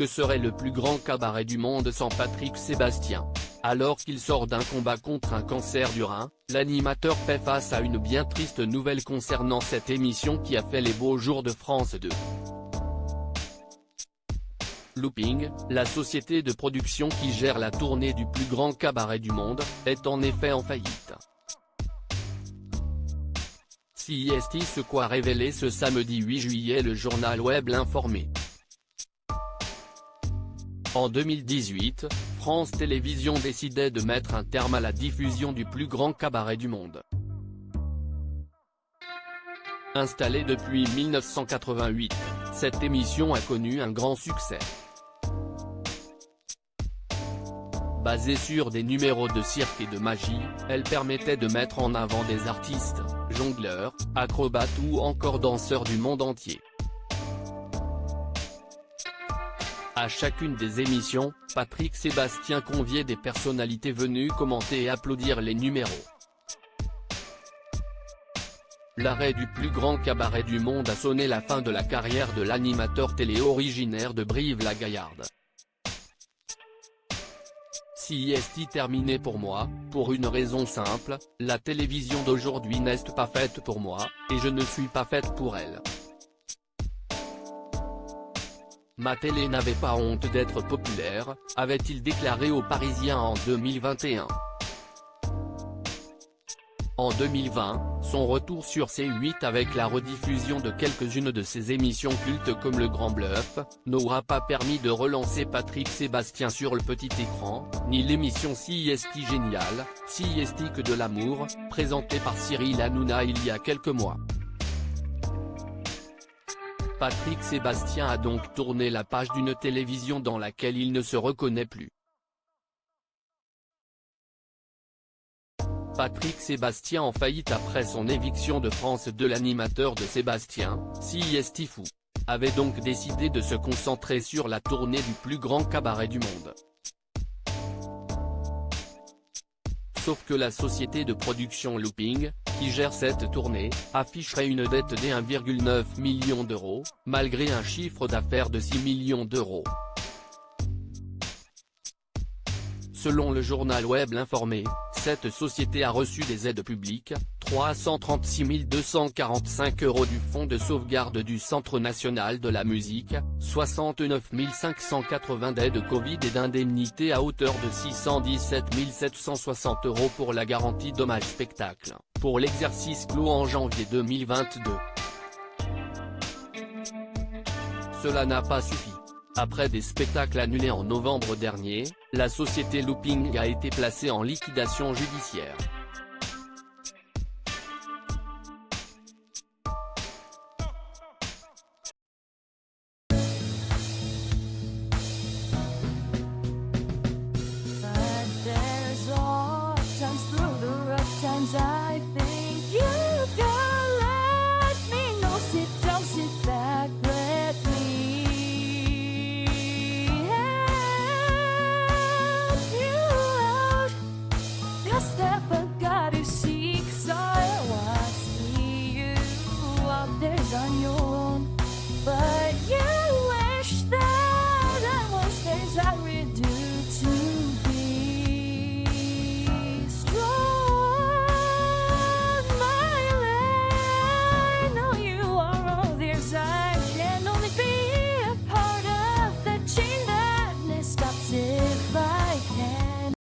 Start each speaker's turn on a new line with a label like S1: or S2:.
S1: que serait le plus grand cabaret du monde sans Patrick Sébastien? Alors qu'il sort d'un combat contre un cancer du rein, l'animateur fait face à une bien triste nouvelle concernant cette émission qui a fait les beaux jours de France 2. Looping, la société de production qui gère la tournée du plus grand cabaret du monde, est en effet en faillite. CIST ce qu'a révélé ce samedi 8 juillet le journal web L'Informé. En 2018, France Télévisions décidait de mettre un terme à la diffusion du plus grand cabaret du monde. Installée depuis 1988, cette émission a connu un grand succès. Basée sur des numéros de cirque et de magie, elle permettait de mettre en avant des artistes, jongleurs, acrobates ou encore danseurs du monde entier. À chacune des émissions, Patrick Sébastien conviait des personnalités venues commenter et applaudir les numéros. L'arrêt du plus grand cabaret du monde a sonné la fin de la carrière de l'animateur télé originaire de Brive-la-Gaillarde. CIST terminé pour moi, pour une raison simple, la télévision d'aujourd'hui n'est pas faite pour moi, et je ne suis pas faite pour elle. Ma télé n'avait pas honte d'être populaire, avait-il déclaré aux Parisiens en 2021. En 2020, son retour sur C8 avec la rediffusion de quelques-unes de ses émissions cultes comme Le Grand Bluff, n'aura pas permis de relancer Patrick Sébastien sur le petit écran, ni l'émission CIST Génial, CIST que de l'amour, présentée par Cyril Hanouna il y a quelques mois. Patrick Sébastien a donc tourné la page d'une télévision dans laquelle il ne se reconnaît plus. Patrick Sébastien en faillite après son éviction de France 2. L'animateur de Sébastien, CIST Fou, avait donc décidé de se concentrer sur la tournée du plus grand cabaret du monde. Sauf que la société de production Looping, qui gère cette tournée, afficherait une dette de 1,9 million d'euros, malgré un chiffre d'affaires de 6 millions d'euros. Selon le journal web L'Informé, cette société a reçu des aides publiques, 336 245 € du Fonds de sauvegarde du Centre national de la musique, 69 580 d'aides Covid et d'indemnités à hauteur de 617 760 € pour la garantie dommages spectacle, pour l'exercice clos en janvier 2022. Cela n'a pas suffi. Après des spectacles annulés en novembre dernier, la société Looping a été placée en liquidation judiciaire.
S2: But there's all times through the rough times